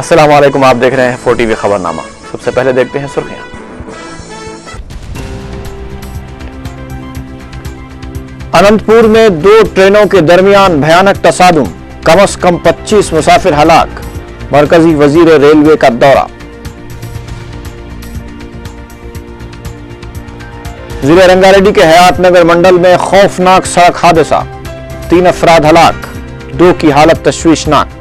السلام علیکم، آپ دیکھ رہے ہیں 4 TV خبرنامہ۔ سب سے پہلے دیکھتے ہیں سرخیاں۔ اننت پور میں 2 ٹرینوں کے درمیان بھیانک تصادم، کم از کم 25 مسافر ہلاک، مرکزی وزیر ریلوے کا دورہ۔ ضلع رنگا ریڈی کے حیات نگر منڈل میں خوفناک سڑک حادثہ، 3 افراد ہلاک، 2 کی حالت تشویشناک۔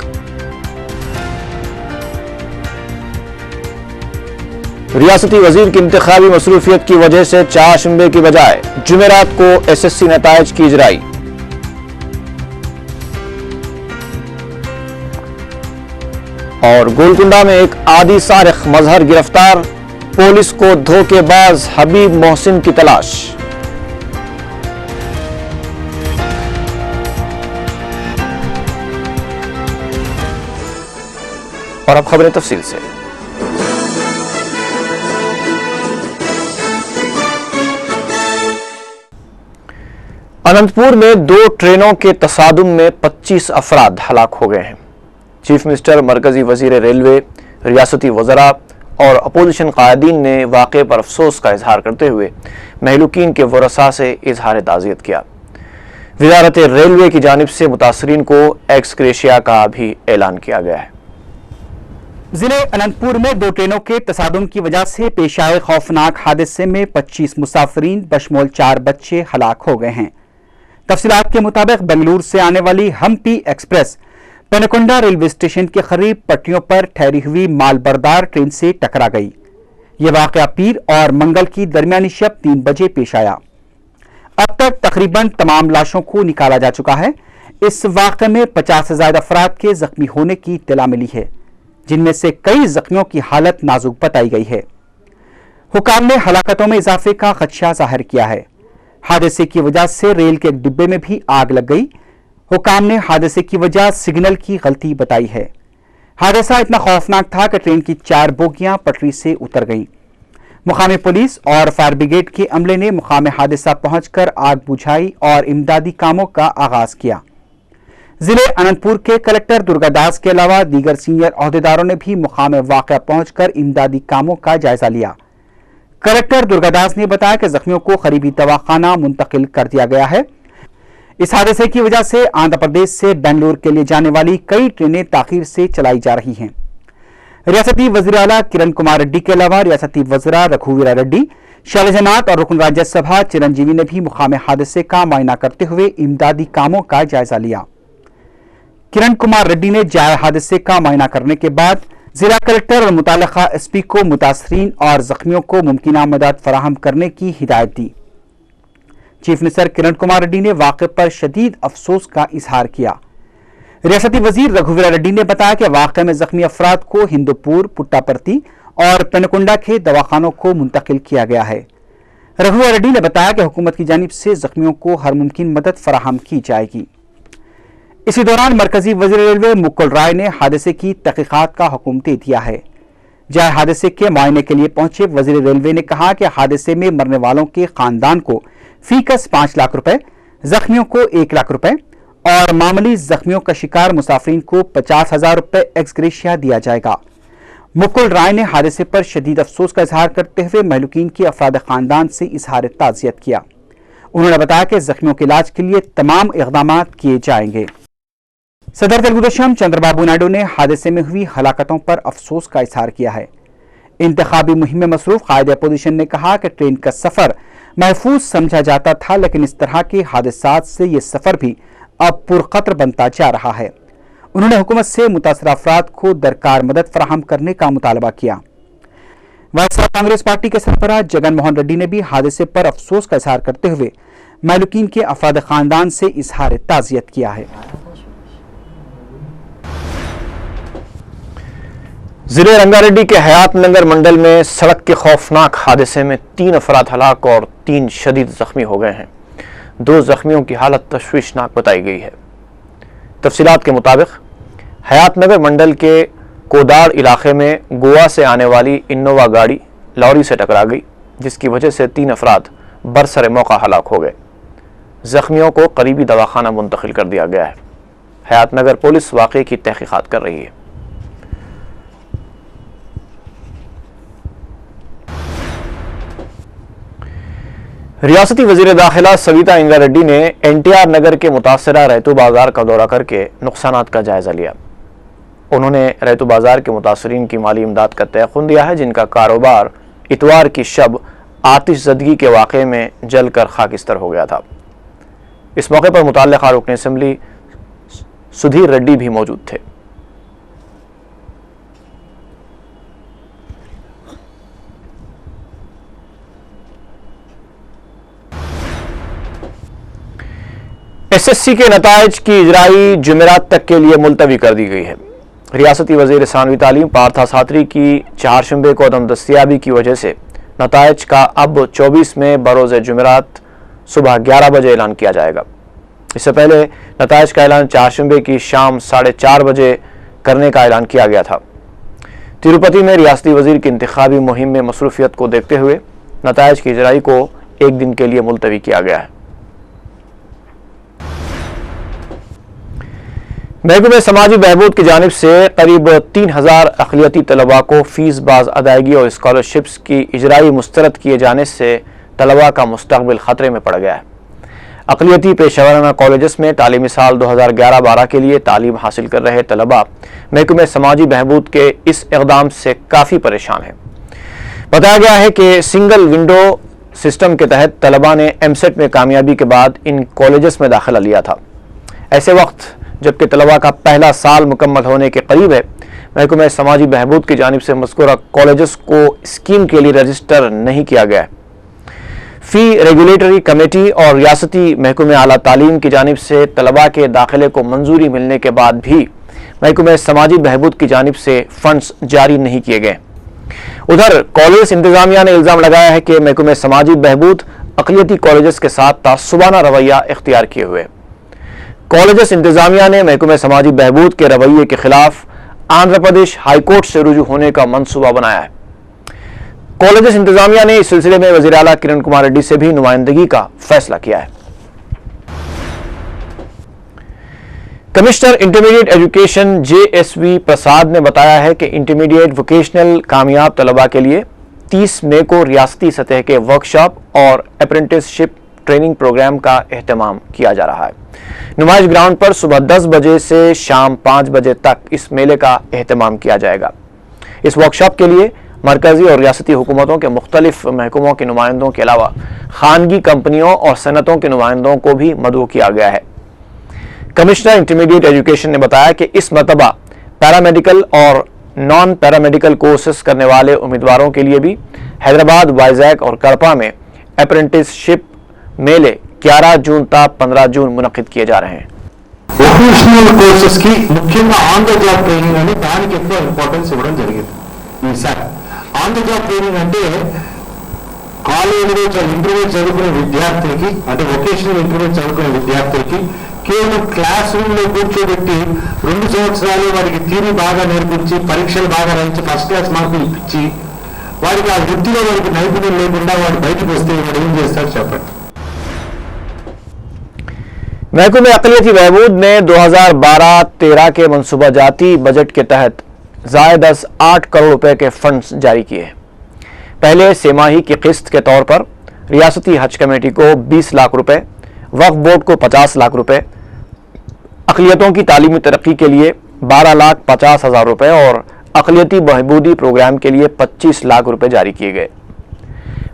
ریاستی وزیر کی انتخابی مصروفیت کی وجہ سے چہارشنبے کی بجائے جمعرات کو SSC نتائج کی اجرائی۔ اور گولکنڈہ میں ایک عادی سارق مظہر گرفتار، پولیس کو دھوکے باز حبیب محسن کی تلاش۔ اور اب خبریں تفصیل سے۔ اننت پور میں 2 ٹرینوں کے تصادم میں 25 افراد ہلاک ہو گئے ہیں۔ چیف منسٹر، مرکزی وزیر ریلوے، ریاستی وزراء اور اپوزیشن قائدین نے واقعے پر افسوس کا اظہار کرتے ہوئے مہلوکین کے ورثاء سے اظہار تعزیت کیا۔ وزارت ریلوے کی جانب سے متاثرین کو ایکس گریشیا کا بھی اعلان کیا گیا ہے۔ ضلع اننت پور میں 2 ٹرینوں کے تصادم کی وجہ سے پیش آئے خوفناک حادثے میں 25 مسافرین بشمول 4 بچے ہلاک ہو گئے ہیں۔ تفصیلات کے مطابق بنگلور سے آنے والی ہمپی ایکسپریس پینکنڈا ریلوے اسٹیشن کے قریب پٹریوں پر ٹھہری ہوئی مال بردار ٹرین سے ٹکرا گئی۔ یہ واقعہ پیر اور منگل کی درمیانی شب 3 بجے پیش آیا۔ اب تک تقریباً تمام لاشوں کو نکالا جا چکا ہے۔ اس واقعے میں 50 سے زائد افراد کے زخمی ہونے کی اطلاع ملی ہے، جن میں سے کئی زخمیوں کی حالت نازک بتائی گئی ہے۔ حکام نے ہلاکتوں میں اضافے کا خدشہ ظاہر کیا ہے۔ حادثے کی وجہ سے ریل کے ایک ڈبے میں بھی آگ لگ گئی۔ حکام نے حادثے کی وجہ سگنل کی غلطی بتائی ہے۔ حادثہ اتنا خوفناک تھا کہ ٹرین کی 4 بوگیاں پٹری سے اتر گئیں۔ مقامی پولیس اور فائر بریگیڈ کے عملے نے مقام حادثہ پہنچ کر آگ بجھائی اور امدادی کاموں کا آغاز کیا۔ ضلع اننت پور کے کلکٹر درگا داس کے علاوہ دیگر سینئر عہدیداروں نے بھی مقام واقعہ پہنچ کر امدادی کاموں کا جائزہ لیا۔ کلکٹر درگا داس نے بتایا کہ زخمیوں کو قریبی دواخانہ منتقل کر دیا گیا ہے۔ اس حادثے کی وجہ سے آندھرا پردیش سے بنگلور کے لیے جانے والی کئی ٹرینیں تاخیر سے چلائی جا رہی ہیں۔ ریاستی وزیر اعلیٰ کرن کمار ریڈی کے علاوہ ریاستی وزراء رگھوویرا ریڈی، شیلجا ناتھ اور رکن راجیہ سبھا چرنجیوی نے بھی مقام حادثے کا معائنہ کرتے ہوئے امدادی کاموں کا جائزہ لیا۔ کرن کمار ریڈی نے جائے حادثے کا معائنہ کرنے کے بعد ضلع کلکٹر اور متعلقہ SP کو متاثرین اور زخمیوں کو ممکنہ مدد فراہم کرنے کی ہدایت دی۔ چیف منسٹر کرن کمار ریڈی نے واقعے پر شدید افسوس کا اظہار کیا۔ ریاستی وزیر رگھوویرا ریڈی نے بتایا کہ واقعے میں زخمی افراد کو ہندوپور، پٹاپرتی اور پینکنڈا کے دواخانوں کو منتقل کیا گیا ہے۔ رگھوویرا ریڈی نے بتایا کہ حکومت کی جانب سے زخمیوں کو ہر ممکن مدد فراہم کی جائے گی۔ اسی دوران مرکزی وزیر ریلوے مکل رائے نے حادثے کی تحقیقات کا حکم دے دیا ہے۔ جائے حادثے کے معائنے کے لیے پہنچے وزیر ریلوے نے کہا کہ حادثے میں مرنے والوں کے خاندان کو فی کس 5 لاکھ روپے، زخمیوں کو 1 لاکھ روپے اور معمولی زخمیوں کا شکار مسافرین کو 50,000 روپے ایکس گریشیا دیا جائے گا۔ مکل رائے نے حادثے پر شدید افسوس کا اظہار کرتے ہوئے مہلوکین کے افراد خاندان سے اظہار تعزیت کیا۔ انہوں نے بتایا کہ زخمیوں کے علاج کے لیے تمام اقدامات کیے جائیں گے۔ صدر تلگو دیشم چندر بابو نائیڈو نے حادثے میں ہوئی ہلاکتوں پر افسوس کا اظہار کیا ہے۔ انتخابی مہم میں مصروف قائد اپوزیشن نے کہا کہ ٹرین کا سفر محفوظ سمجھا جاتا تھا، لیکن اس طرح کے حادثات سے یہ سفر بھی اب پرخطر بنتا جا رہا ہے۔ انہوں نے حکومت سے متاثرہ افراد کو درکار مدد فراہم کرنے کا مطالبہ کیا۔ وائسرائے کانگریس پارٹی کے سربراہ جگن موہن ریڈی نے بھی حادثے پر افسوس کا اظہار کرتے ہوئے مہلوکین کے افراد خاندان سے اظہار تعزیت کیا ہے۔ ضلع رنگا ریڈی کے حیات نگر منڈل میں سڑک کے خوفناک حادثے میں 3 افراد ہلاک اور 3 شدید زخمی ہو گئے ہیں۔ 2 زخمیوں کی حالت تشویشناک بتائی گئی ہے۔ تفصیلات کے مطابق حیات نگر منڈل کے کوداڑ علاقے میں گوا سے آنے والی انووا گاڑی لوری سے ٹکرا گئی، جس کی وجہ سے 3 افراد برسر موقع ہلاک ہو گئے۔ زخمیوں کو قریبی دواخانہ منتقل کر دیا گیا ہے۔ حیات نگر پولیس واقعے کی تحقیقات کر رہی ہے۔ ریاستی وزیر داخلہ سویتا انگا ریڈی نے NTR نگر کے متاثرہ ریتو بازار کا دورہ کر کے نقصانات کا جائزہ لیا۔ انہوں نے ریتو بازار کے متاثرین کی مالی امداد کا تیقن دیا ہے، جن کا کاروبار اتوار کی شب آتش زدگی کے واقعے میں جل کر خاکستر ہو گیا تھا۔ اس موقع پر متعلقہ رکن اسمبلی سدھیر ریڈی بھی موجود تھے۔ SSC کے نتائج کی اجرائی جمعرات تک کے لیے ملتوی کر دی گئی ہے۔ ریاستی وزیر ثانوی تعلیم پارتھا ساتری کی چہارشنبے کو عدم دستیابی کی وجہ سے نتائج کا اب 24 میں بروز جمعرات صبح 11 بجے اعلان کیا جائے گا۔ اس سے پہلے نتائج کا اعلان چہارشنبے کی شام 4:30 بجے کرنے کا اعلان کیا گیا تھا۔ تروپتی میں ریاستی وزیر کی انتخابی مہم میں مصروفیت کو دیکھتے ہوئے نتائج کی اجرائی کو ایک دن کے لیے ملتوی کیا گیا ہے۔ محکمہ سماجی بہبود کی جانب سے قریب 3000 اقلیتی طلباء کو فیس باز ادائیگی اور اسکالرشپس کی اجرائی مسترد کیے جانے سے طلباء کا مستقبل خطرے میں پڑ گیا ہے۔ اقلیتی پیشہ ورانہ کالجز میں تعلیمی سال 2011-12 کے لیے تعلیم حاصل کر رہے طلباء محکمہ سماجی بہبود کے اس اقدام سے کافی پریشان ہیں۔ بتایا گیا ہے کہ سنگل ونڈو سسٹم کے تحت طلباء نے MSET میں کامیابی کے بعد ان کالجز میں داخلہ لیا تھا۔ ایسے وقت جبکہ طلباء کا پہلا سال مکمل ہونے کے قریب ہے، محکمہ سماجی بہبود کی جانب سے مذکورہ کالجز کو اسکیم کے لیے رجسٹر نہیں کیا گیا ہے۔ فی ریگولیٹری کمیٹی اور ریاستی محکمہ اعلیٰ تعلیم کی جانب سے طلباء کے داخلے کو منظوری ملنے کے بعد بھی محکمہ سماجی بہبود کی جانب سے فنڈز جاری نہیں کیے گئے۔ ادھر کالج انتظامیہ نے الزام لگایا ہے کہ محکمہ سماجی بہبود اقلیتی کالجز کے ساتھ تعصبانہ رویہ اختیار کیے ہوئے۔ کالجز انتظامیہ نے محکمہ سماجی بہبود کے رویے کے خلاف آندھرا پردیش ہائی کورٹ سے رجوع ہونے کا منصوبہ بنایا ہے۔ کالجز انتظامیہ نے اس سلسلے میں وزیر اعلیٰ کرن کمار ریڈی سے بھی نمائندگی کا فیصلہ کیا ہے۔ Commissioner intermediate education JSV Prasad نے بتایا ہے کہ انٹرمیڈیٹ ووکیشنل کامیاب طلباء کے لیے 30 مئی کو ریاستی سطح کے ورکشاپ اور اپرنٹس شپ ٹریننگ پروگرام کا اہتمام کیا جا رہا ہے۔ نمائش گراؤنڈ پر صبح 10 بجے سے شام 5 بجے تک اس میلے کا اہتمام کیا جائے گا۔ اس ورکشاپ کے لیے مرکزی اور ریاستی حکومتوں کے مختلف محکموں کے نمائندوں کے علاوہ خانگی کمپنیوں اور صنعتوں کے نمائندوں کو بھی مدعو کیا گیا ہے۔ کمشنر انٹرمیڈیٹ ایجوکیشن نے بتایا کہ اس مرتبہ پیرامیڈیکل اور نان پیرامیڈیکل کورسز کرنے والے امیدواروں کے لیے بھی حیدرآباد، وائزیگ اور کڑپا میں اپرنٹس شپ میلے 11 جون تا 15 جون منعقد کیے جا رہے ہیں۔ వొకేషనల్ కోర్సెస్ కి ముఖ్యంగా ఆన్ ద జాబ్ ట్రైనింగ్ అని దానికి ఎక్కువ ఇంపార్టెన్స్ ఇవ్వడం జరిగింది ఈసారి। ఆన్ ద జాబ్ ట్రైనింగ్ అంటే కాలేజీలో ఇంటర్మీడియట్ చదువుకునే విద్యార్థులకి, అంటే వొకేషనల్ ఇంటర్మీడియట్ చదువుకునే విద్యార్థులకి కేవలం క్లాస్ రూమ్ లో కూర్చోబెట్టి 2 సంవత్సరాలు వారికి థియరీ బాగా నేర్పించి, పరీక్షలు బాగా రాయించి, ఫస్ట్ క్లాస్ మార్కులు ఇప్పించి, వారికి ఆ వృత్తిలో వారికి నైపుణ్యం లేకుండా వాడు బయటకు వస్తే వాడు ఏం చేస్తారు చెప్పండి। محکمہ اقلیتی بہبود نے 2012-13 کے منصوبہ جاتی بجٹ کے تحت زائد از 8 کروڑ روپے کے فنڈز جاری کیے ہیں۔ پہلے سہ ماہی کی قسط کے طور پر ریاستی حج کمیٹی کو 20 لاکھ روپے، وقف بورڈ کو 50 لاکھ روپے، اقلیتوں کی تعلیمی ترقی کے لیے 12,50,000 روپے اور اقلیتی بہبودی پروگرام کے لیے 25 لاکھ روپے جاری کیے گئے۔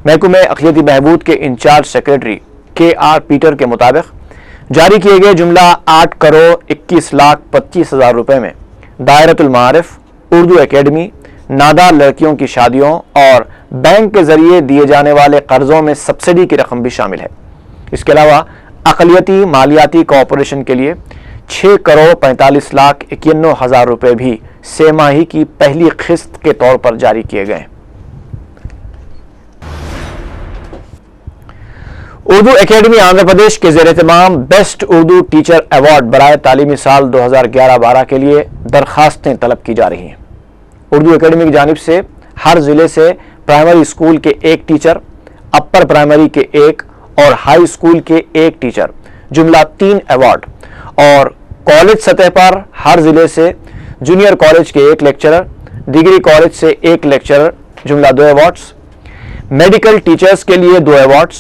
محکمہ اقلیتی بہبود کے انچارج سیکریٹری KR پیٹر کے مطابق جاری کیے گئے جملہ 8,21,25,000 روپے میں دائرۃ المعارف، اردو اکیڈمی، نادار لڑکیوں کی شادیوں اور بینک کے ذریعے دیے جانے والے قرضوں میں سبسڈی کی رقم بھی شامل ہے۔ اس کے علاوہ اقلیتی مالیاتی کوآپریشن کے لیے 6,45,91,000 روپے بھی سہ ماہی کی پہلی قسط کے طور پر جاری کیے گئے ہیں۔ اردو اکیڈمی آندھرا پردیش کے زیر اہتمام بیسٹ اردو ٹیچر ایوارڈ برائے تعلیمی سال 2011-12 کے لیے درخواستیں طلب کی جا رہی ہیں۔ اردو اکیڈمی کی جانب سے ہر ضلع سے پرائمری اسکول کے 1 ٹیچر، اپر پرائمری کے 1 اور ہائی اسکول کے 1 ٹیچر جملہ 3 ایوارڈ، اور کالج سطح پر ہر ضلع سے جونیئر کالج کے 1 لیکچرر، ڈگری کالج سے 1 لیکچرر جملہ 2 ایوارڈز، میڈیکل ٹیچرز کے لیے 2 ایوارڈز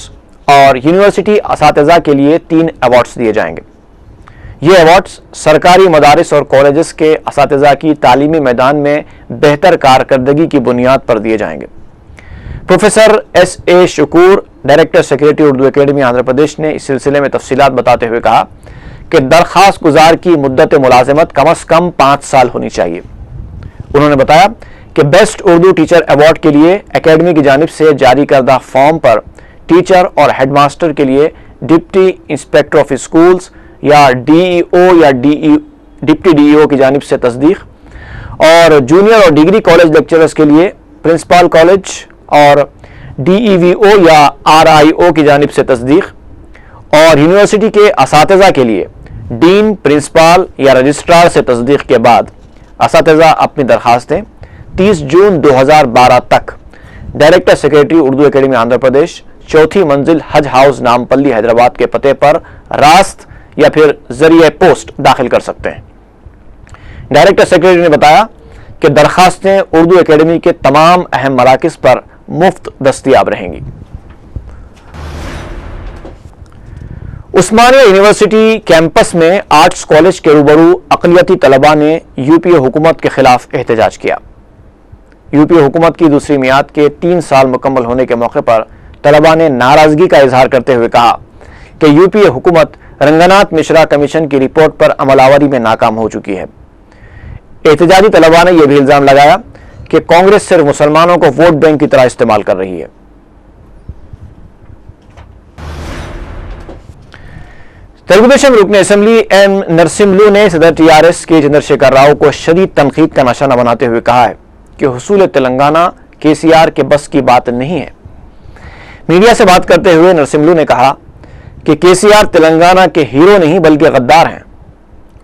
और यूनिवर्सिटी असातिज़ा के लिए 3 अवार्ड्स दिए जाएंगे। ये अवार्ड्स सरकारी मदारिस और कॉलेजेस के असातिज़ा की तालीमी मैदान में बेहतर कारकर्दगी की बुनियाद पर दिए जाएंगे। Professor S.A. Shakoor, director secretary Urdu academy Andhra Pradesh ने इस सिलसिले में तफसीलात बताते हुए कहा कि दरख्वास्त गुजार की मुद्दत मुलाजिमत कम अज़ कम 5 साल होनी चाहिए। उन्होंने बताया कि बेस्ट उर्दू टीचर अवार्ड के लिए एकेडमी की जानिब से जारी करदा फॉर्म पर टीचर और हेडमास्टर के लिए डिप्टी इंस्पेक्टर ऑफ स्कूल्स या DEO या डिप्टी DEO की जानिब से तस्दीक, और जूनियर और डिग्री कॉलेज लेक्चरर्स के लिए प्रिंसिपल कॉलेज और DEVO या RIO की जानिब से तस्दीक, और यूनिवर्सिटी के असातिज़ा के लिए डीन, प्रिंसिपल या रजिस्ट्रार से तस्दीक के बाद असातिज़ा अपनी दरखास्तें 30 जून 2012 तक director secretary Urdu academy Andhra Pradesh, 4थी मंजिल हज हाउस, नामपल्ली, हैदराबाद के पते पर रास्त या फिर जरिए पोस्ट दाखिल कर सकते हैं। डायरेक्टर सेक्रेटरी ने बताया कि दरखास्तें उर्दू एकेडमी के तमाम अहम मराकिज़ पर मुफ्त दस्तयाब रहेंगी। उस्मानिया यूनिवर्सिटी कैंपस में आर्ट्स कॉलेज के रूबरू अक़लियती तलबा ने यूपीए हुकूमत के खिलाफ एहतजाज किया। यूपीए हुकूमत की दूसरी मियाद के 3 साल मुकम्मल होने के मौके पर तलबा ने नाराजगी का इजहार करते हुए कहा कि यूपीए हुकूमत रंगनाथ मिश्रा कमीशन की रिपोर्ट पर अमलावरी में नाकाम हो चुकी है। एहतजाजी तलबा ने यह भी इल्जाम लगाया कि कांग्रेस सिर्फ मुसलमानों को वोट बैंक की तरह इस्तेमाल कर रही है। तेलुगुदेशम रुकन असम्बली M. नरसिम्लू ने सदर TRS के चंद्रशेखर राव को शदीद तनकीद का निशाना बनाते हुए कहा है कि हुसूल तेलंगाना KCR के बस की बात नहीं है। मीडिया से बात करते हुए नरसिम्लू ने कहा कि KCR तेलंगाना के हीरो नहीं बल्कि गद्दार हैं।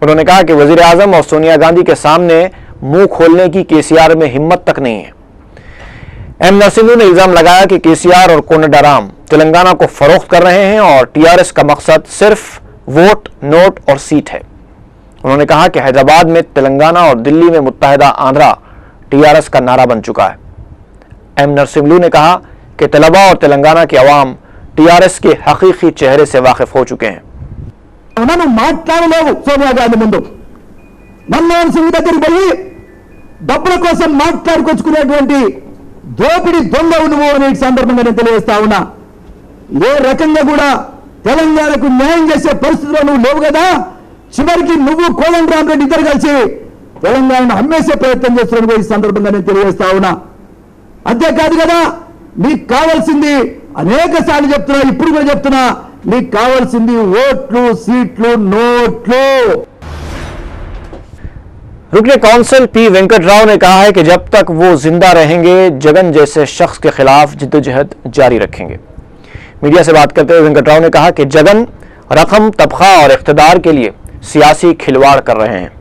उन्होंने कहा कि वजीर आजम और सोनिया गांधी के सामने मुंह खोलने की KCR में हिम्मत तक नहीं है। M. नरसिम्लू ने इल्जाम लगाया कि KCR और कोनडाराम तेलंगाना को फरोख्त कर रहे हैं और TRS का मकसद सिर्फ वोट, नोट और सीट है। उन्होंने कहा कि हैदराबाद में तेलंगाना और दिल्ली में मुत्तहिदा आंध्रा TRS का नारा बन चुका है। M. नरसिम्लू ने कहा कि तलबा और तेलंगाना के अवाम TRS के हकीकी चेहरे से वाकिफ हो चुके हैं। సోనియా గాంధీ ముందు మన్మోహన్ సింగ్ దగ్గరికి పోయి డబ్బుల కోసం మాట్లాడుకొచ్చుకునేటువంటి దోపిడి దొంగ నువ్వు అనే సందర్భంగా నేను తెలియజేస్తా ఉన్నా. ఏ రకంగా కూడా తెలంగాణకు న్యాయం చేసే పరిస్థితిలో నువ్వు లేవు కదా. చివరికి నువ్వు కోదండరామ్ రెడ్డి ఇద్దరు కలిసి తెలంగాణను అమ్మేసే ప్రయత్నం చేస్తున్న ఈ సందర్భంగా నేను తెలియజేస్తా ఉన్నా. అంతేకాదు కదా, మీకు కావాల్సింది అనేక సార్లు చెప్తున్నా, ఇప్పుడు కూడా చెప్తున్నా, మీకు కావాల్సింది ఓట్లు, సీట్లు, నోట్లు. रुकने काउंसिल P. वेंकट राव ने कहा है कि जब तक वो जिंदा रहेंगे जगन जैसे शख्स के खिलाफ जिद्दोजहद जारी रखेंगे। मीडिया से बात करते हुए वेंकट राव ने कहा कि जगन रकम, तबका और इख्तिदार के लिए सियासी खिलवाड़ कर रहे हैं।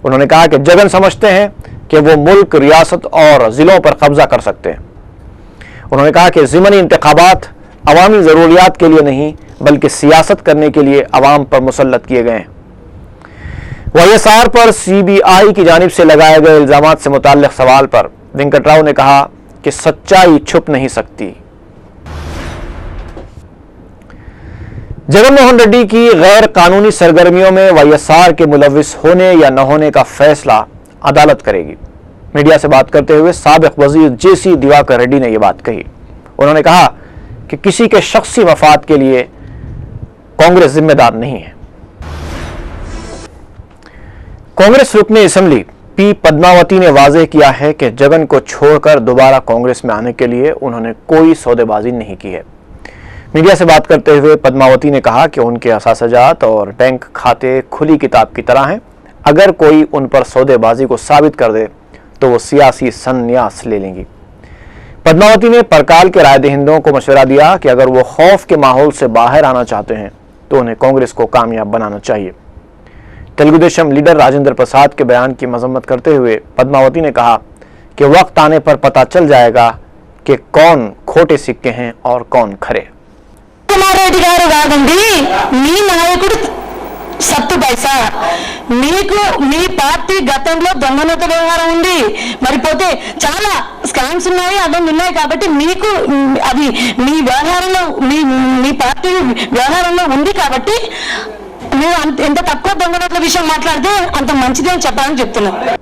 उन्होंने कहा कि जगन समझते हैं कि वो मुल्क, रियासत और जिलों पर कब्जा कर सकते हैं। उन्होंने कहा कि ज़िमनी इंतखाबात अवामी ज़रूरियात के लिए नहीं बल्कि सियासत करने के लिए अवाम पर मुसल्लत किए गए हैं। YSR पर CBI की जानिब से लगाए गए इल्जामात से मुताल्लिक़ सवाल पर वेंकट राव ने कहा कि सच्चाई छुप नहीं सकती। जगनमोहन रेड्डी की गैर कानूनी सरगर्मियों में YSR के मुलविस होने या न होने का फैसला अदालत करेगी। मीडिया से बात करते हुए साबिक वजीर JC दिवाकर रेड्डी ने यह बात कही। उन्होंने कहा कि किसी के शख्सी मफाद के लिए कांग्रेस जिम्मेदार नहीं है। कांग्रेस रुकने असेंबली P. पद्मावती ने वाज़ेह किया है कि जगन को छोड़कर दोबारा कांग्रेस में आने के लिए उन्होंने कोई सौदेबाजी नहीं की है। मीडिया से बात करते हुए पद्मावती ने कहा कि उनके असासजात और बैंक खाते खुली किताब की तरह हैं। अगर कोई उन पर सौदेबाजी को साबित कर दे तो वो सियासी संन्यास ले लेंगी। पद्मावती ने परकाल के राय दहिंदों को मशवरा दिया कि अगर वो खौफ के माहौल से बाहर आना चाहते हैं तो उन्हें कांग्रेस को कामयाब बनाना चाहिए। तेलुगुदेशम लीडर राजेंद्र प्रसाद के बयान की मजम्मत करते हुए पद्मावती ने कहा कि वक्त आने पर पता चल जाएगा कि कौन खोटे सिक्के हैं और कौन खरे। రెడ్డి గారు కాదండి, మీ నాయకుడు సత్తు పైసా. మీకు మీ పార్టీ గతంలో దొంగనత వ్యవహారం ఉంది, మరి పోతే చాలా స్కామ్స్ ఉన్నాయి, అవన్నీ ఉన్నాయి కాబట్టి మీకు అది మీ వ్యవహారంలో మీ పార్టీ వ్యవహారంలో ఉంది కాబట్టి మీరు ఎంత తక్కువ దొంగ నోట్ల విషయం మాట్లాడితే అంత మంచిది అని చెప్పాలని చెప్తున్నాను.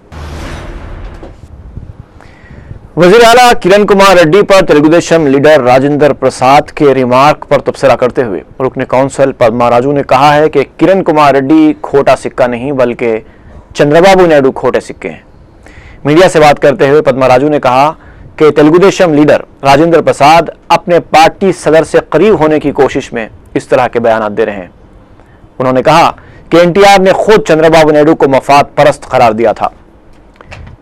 वजीर आला किरण कुमार रेड्डी पर तेलुगुदेशम लीडर राजेंद्र प्रसाद के रिमार्क पर तबसरा करते हुए रुकन काउंसिल पद्मा राजू ने कहा है कि किरण कुमार रेड्डी खोटा सिक्का नहीं बल्कि चंद्रबाबू नायडू खोटे सिक्के हैं। मीडिया से बात करते हुए पद्मा राजू ने कहा कि तेलुगुदेशम लीडर राजेंद्र प्रसाद अपने पार्टी सदर से करीब होने की कोशिश में इस तरह के बयान दे रहे हैं। उन्होंने कहा कि एनटीआर ने खुद चंद्रबाबू नायडू को मफाद परस्त करार दिया था।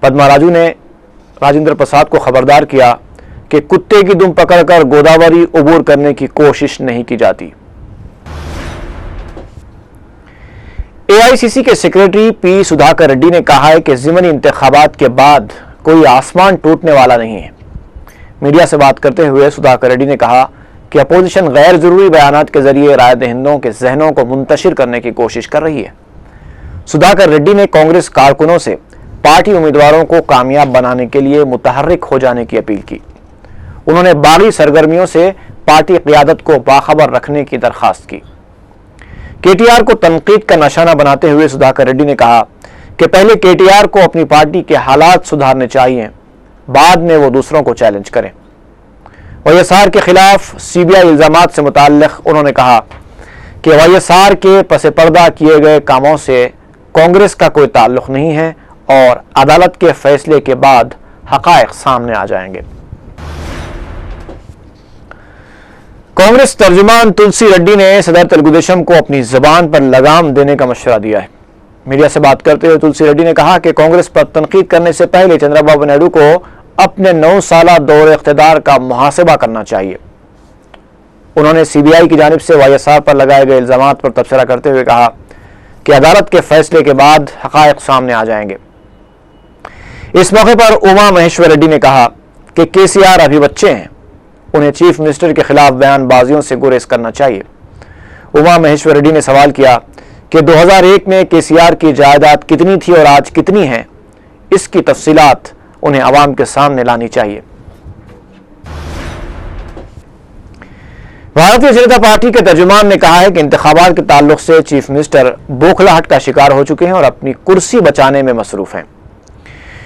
पद्मा राजू ने राजेंद्र प्रसाद को खबरदार किया कि कुत्ते की दुम पकड़कर गोदावरी उबूर करने की कोशिश नहीं की जाती। एआईसीसी के सेक्रेटरी पी सुधाकर रेड्डी ने कहा है कि ज़िमनी इंतखाबात के बाद कोई आसमान टूटने वाला नहीं है। मीडिया से बात करते हुए सुधाकर रेड्डी ने कहा कि अपोजिशन गैर जरूरी बयानात के जरिए राय दहिंदों के जहनों को मुंतशिर करने की कोशिश कर रही है। सुधाकर रेड्डी ने कांग्रेस कारकुनों से पार्टी उम्मीदवारों को कामयाब बनाने के लिए मुतहर्रिक हो जाने की अपील की। उन्होंने बागी सरगर्मियों से पार्टी क़ियादत को बाखबर रखने की दरखास्त की। केटीआर को तनकीद का निशाना बनाते हुए सुधाकर रेड्डी ने कहा कि पहले केटीआर को अपनी पार्टी के हालात सुधारने चाहिए, बाद में वो दूसरों को चैलेंज करें। वाईएसआर के खिलाफ सीबीआई इल्जामात से मुताल्लिक उन्होंने कहा कि वाईएसआर के पसे पर्दा किए गए कामों से कांग्रेस का कोई ताल्लुक नहीं है और अदालत के फैसले के बाद हकायक सामने आ जाएंगे। कांग्रेस तर्जुमान तुलसी रेड्डी ने सदर तेलुगुदेशम को अपनी जुबान पर लगाम देने का मशवरा दिया है। मीडिया से बात करते हुए तुलसी रेड्डी ने कहा कि कांग्रेस पर तनकीद करने से पहले चंद्रबाबू नायडू को अपने 9 साला दौर इख्तिदार का मुहासिबा करना चाहिए। उन्होंने सीबीआई की जानिब से वाईएसआर पर लगाए गए इल्जामात पर तबसरा करते हुए कहा कि अदालत के फैसले के बाद हकायक सामने आ जाएंगे। इस मौके पर उमा महेश्वर रेड्डी ने कहा कि केसीआर अभी बच्चे हैं, उन्हें चीफ मिनिस्टर के खिलाफ बयानबाजियों से गुरेज करना चाहिए। उमा महेश्वर रेड्डी ने सवाल किया कि 2001 में केसीआर की जायदाद कितनी थी और आज कितनी है, इसकी तफसीलात उन्हें आवाम के सामने लानी चाहिए। भारतीय जनता पार्टी के तर्जुमान ने कहा है कि इंतखाबात के ताल्लुक से चीफ मिनिस्टर बौखलाहट का शिकार हो चुके हैं और अपनी कुर्सी बचाने में मसरूफ हैं।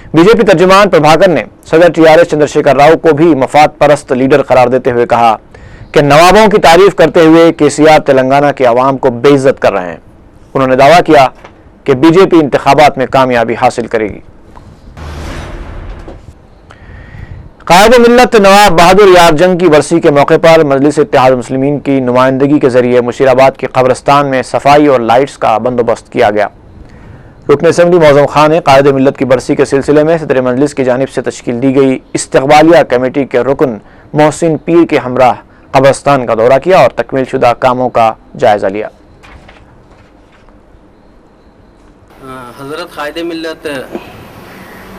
बीजेपी तर्जुमान प्रभाकर ने सदर टीआरएस चंद्रशेखर राव को भी मफाद परस्त लीडर करार देते हुए कहा कि नवाबों की तारीफ करते हुए केसीआर तेलंगाना के अवाम को बेइज्जत कर रहे हैं। उन्होंने दावा किया कि बीजेपी इंतखाबात में कामयाबी हासिल करेगी। कायद मिल्लत नवाब बहादुर यार जंग की बरसी के मौके पर मजलिस इत्तेहाद मुस्लिमीन की नुमाइंदगी के जरिए मुशीराबाद के कब्रिस्तान में सफाई और लाइट्स का बंदोबस्त किया गया। रुकन असेंबली मौज़ूम खान ने कायद मिल्लत की बरसी के सिलसिले में सदर मजलिस की जानिब से तश्कील दी गई इस्तकबालिया कमेटी के रुकन मोहसिन पीर के हमराह कब्रिस्तान का दौरा किया और तकमील शुदा कामों का जायजा लिया। हज़रत कायद मिल्लत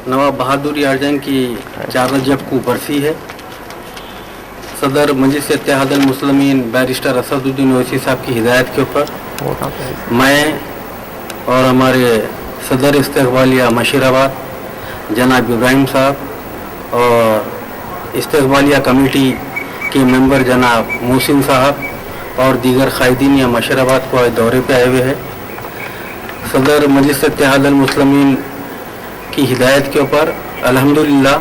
नवाब बहादुर यार जंग की 4 रजब को बरसी है। सदर मजलिस इत्तेहाद मुस्लिमीन बैरिस्टर असदुद्दीन ओवैसी साहब की हिदायत के ऊपर मैं और हमारे सदर इस्तकबालिया मशीराबाद जनाब इब्राहिम साहब और इस्तकबालिया कमेटी के मेंबर जनाब मोहसिन साहब और दीगर कायदीन या मशीराबाद को दौरे पे आए हुए हैं। सदर मजलिस इत्तेहाद मुस्लिमीन की हिदायत के ऊपर अल्हम्दुलिल्लाह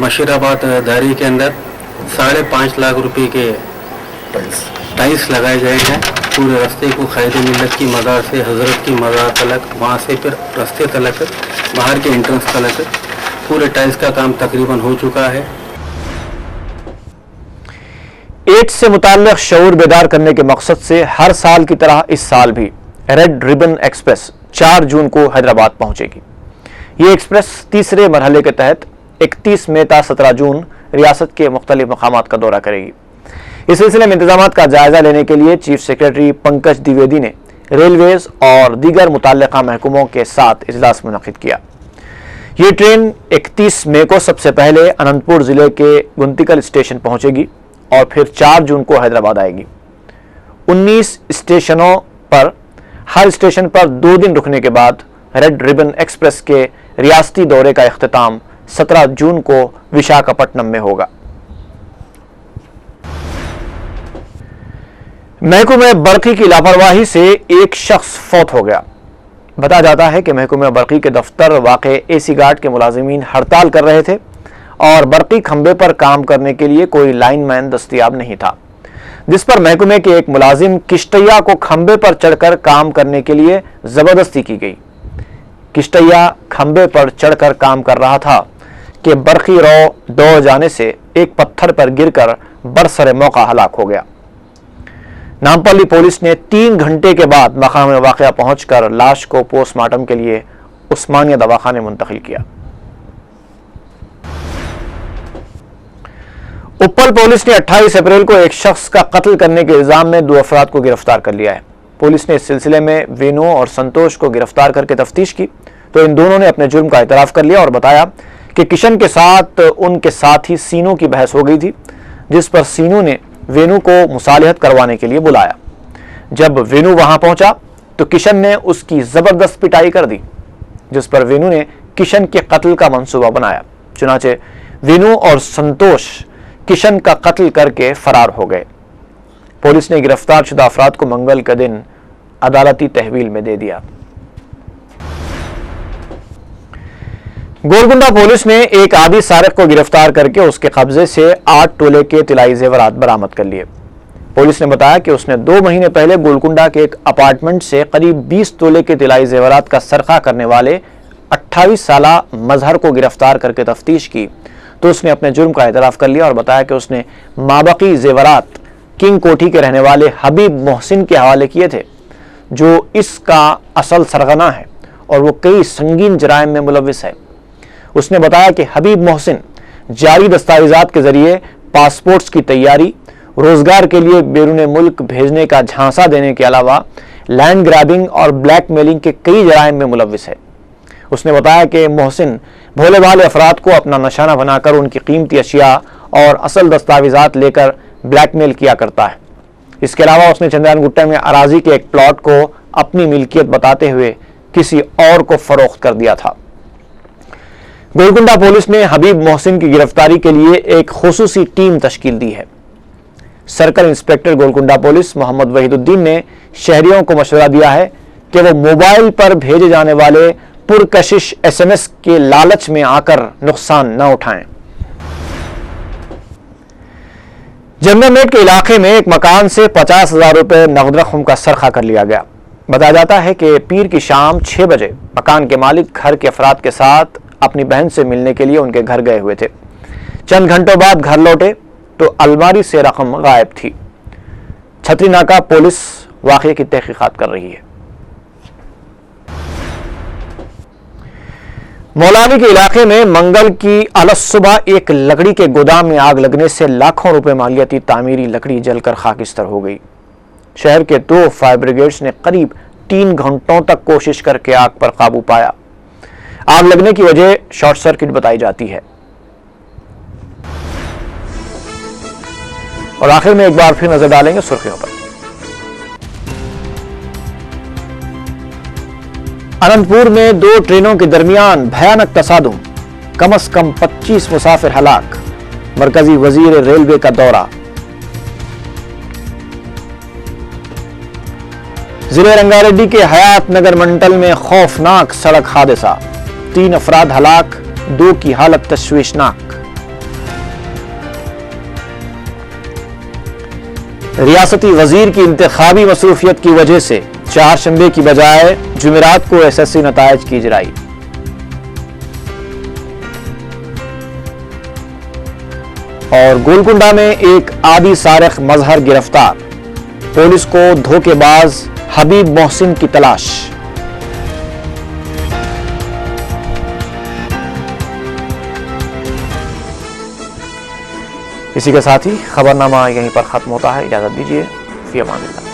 मशीराबाद दायरे के अंदर 5.5 लाख रुपए के टाइल्स लगाए गए हैं। पूरे रास्ते को कायद मिल्लत की मज़ार से हज़रत की मज़ार तलक, वहाँ से फिर रास्ते तलक, बाहर के एंट्रेंस तलक पूरे टाइल्स का काम तकरीबन हो चुका है। एड्स से मुताल्लिक़ शऊर बेदार करने के मकसद से हर साल की तरह इस साल भी रेड रिबन एक्सप्रेस 4 जून को हैदराबाद पहुंचेगी। ये एक्सप्रेस तीसरे मरहले के तहत 31 मई ता 17 जून रियासत के मुख्तलिफ मकामात का दौरा करेगी। इस सिलसिले में इंतजामात का जायजा लेने के लिए चीफ सेक्रेटरी पंकज द्विवेदी ने रेलवेज और दीगर मुतल्लिका महकमों के साथ इजलास मुनक़िद किया। ये ट्रेन 31 मई को सबसे पहले अनंतपुर जिले के गुंतिकल स्टेशन पहुंचेगी और फिर 4 जून को हैदराबाद आएगी। 19 स्टेशनों पर हर स्टेशन पर 2 दिन रुकने के बाद रेड रिबन एक्सप्रेस के रियासती दौरे का इख्तिताम 17 जून को विशाखापट्टनम में होगा। महकमे बरकी की लापरवाही से एक शख्स फौत हो गया। बताया जाता है कि महकमे बरकी के दफ्तर वाक़े एसी गार्ड के मुलाजिमीन हड़ताल कर रहे थे और बरकी खंबे पर काम करने के लिए कोई लाइनमैन दस्तयाब नहीं था, जिस पर महकमे के एक मुलाजिम किश्तैया को खंबे पर चढ़कर काम करने के लिए जबरदस्ती की गई। किश्तैया खंबे पर चढ़कर काम कर रहा था कि बरकी रो दौड़ जाने से एक पत्थर पर गिरकर बरसरे मौका हलाक हो गया। नामपल्ली पुलिस ने 3 घंटे के बाद मकाम वाक़या पहुंचकर लाश को पोस्टमार्टम के लिए उस्मानिया दवाखाने मुंतकिल किया। उप्पल पुलिस ने 28 अप्रैल को एक शख्स का कत्ल करने के इल्जाम में 2 अफराद को गिरफ्तार कर लिया है। पुलिस ने इस सिलसिले में वेनु और संतोष को गिरफ्तार करके तफ्तीश की तो इन दोनों ने अपने जुर्म का इतराफ कर लिया और बताया कि किशन के साथ उनके साथी सीनू की बहस हो गई थी, जिस पर सीनू ने वेनु को मुसालिहत करवाने के लिए बुलाया। जब वेनु वहां पहुंचा तो किशन ने उसकी जबरदस्त पिटाई कर दी, जिस पर वेनु ने किशन के कत्ल का मंसूबा बनाया। चुनाचे वेनु और संतोष किशन का कत्ल करके फरार हो गए। पुलिस ने गिरफ्तार शुदा अफराद को मंगल के दिन अदालती तहवील में दे दिया। गोलकुंडा पुलिस ने एक आदी सारिक को गिरफ्तार करके उसके कब्जे से 8 तोले के तिलाई जेवरात बरामद कर लिए। पुलिस ने बताया कि उसने 2 महीने पहले गोलकुंडा के एक अपार्टमेंट से करीब 20 तोले के तिलाई जेवरात का सरखा करने वाले 28 साला मजहर को गिरफ्तार करके तफ्तीश की तो उसने अपने जुर्म का एतराफ कर लिया और बताया कि उसने माबकी जेवरात किंग कोठी के रहने वाले हबीब मोहसिन के हवाले किए थे, जो इसका असल सरगना है और वो कई संगीन जराइम में मुलविस है। उसने बताया कि हबीब मोहसिन जारी दस्तावेजात के जरिए पासपोर्ट्स की तैयारी, रोजगार के लिए बैरून मुल्क भेजने का झांसा देने के अलावा लैंड ग्रैबिंग और ब्लैकमेलिंग के कई जराइम में मुलविस है। उसने बताया कि मोहसिन भोले भाले अफराद को अपना निशाना बनाकर उनकी कीमती अशिया और असल दस्तावेजात लेकर ब्लैकमेल किया करता है। इसके अलावा उसने चंद्रायन गुट्टा में अराजी के एक प्लॉट को अपनी मिल्कियत बताते हुए किसी और को फरोख्त कर दिया था। गोलकुंडा पुलिस ने हबीब मोहसिन की गिरफ्तारी के लिए एक खुसूसी टीम तश्कील दी है। Circle inspector Golconda police Mohammad Waheeduddin ने शहरियों को मशवरा दिया है कि वो मोबाइल पर भेजे जाने वाले पुरकशिश SMS के लालच में आकर नुकसान न उठाएं। जमनामेट के इलाके में एक मकान से 50,000 रुपए नगद रकम का सरखा कर लिया गया। बताया जाता है कि पीर की शाम 6 बजे मकान के मालिक घर के अफराद के साथ अपनी बहन से मिलने के लिए उनके घर गए हुए थे। चंद घंटों बाद घर लौटे तो अलमारी से रकम गायब थी। छतरी नाका पुलिस वाक़ये की तहकीकात कर रही है। मौलानी के इलाके में मंगल की अलस सुबह एक लकड़ी के गोदाम में आग लगने से लाखों रुपए मालियती तामीरी लकड़ी जलकर खाकिस्तर हो गई। शहर के 2 फायर ब्रिगेड्स ने करीब 3 घंटों तक कोशिश करके आग पर काबू पाया। आग लगने की वजह शॉर्ट सर्किट बताई जाती है। और आखिर में एक बार फिर नजर डालेंगे सुर्खियों पर। अनंतपुर में 2 ट्रेनों के दरमियान भयानक तसादुम, कम से कम 25 मुसाफिर हलाक, मरकजी वजीर रेलवे का दौरा। जिले रंगारेड्डी के हयात नगर मंडल में खौफनाक सड़क हादसा, 3 अफराद हलाक, 2 की हालत तशवीशनाक। रियासती वजीर की इंतखाबी मसरूफियत की वजह से चारशंबे की बजाय जुमेरात को SSC नतायज की इजराई। और गोलकुंडा में एक आदी सारिक मजहर गिरफ्तार, पुलिस को धोखेबाज हबीब मोहसिन की तलाश। इसी के साथ ही खबरनामा यहीं पर खत्म होता है। इजाजत दीजिए, फी अमानिल्लाह।